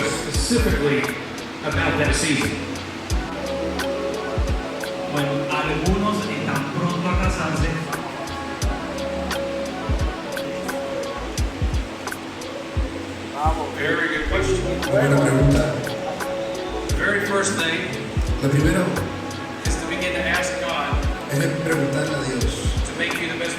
to us specifically about that season. Bueno, algunos están pronto a casarse. Very good question. Buena pregunta. The very first thing Lo primero is to begin to ask God es preguntarle a Dios to make you the best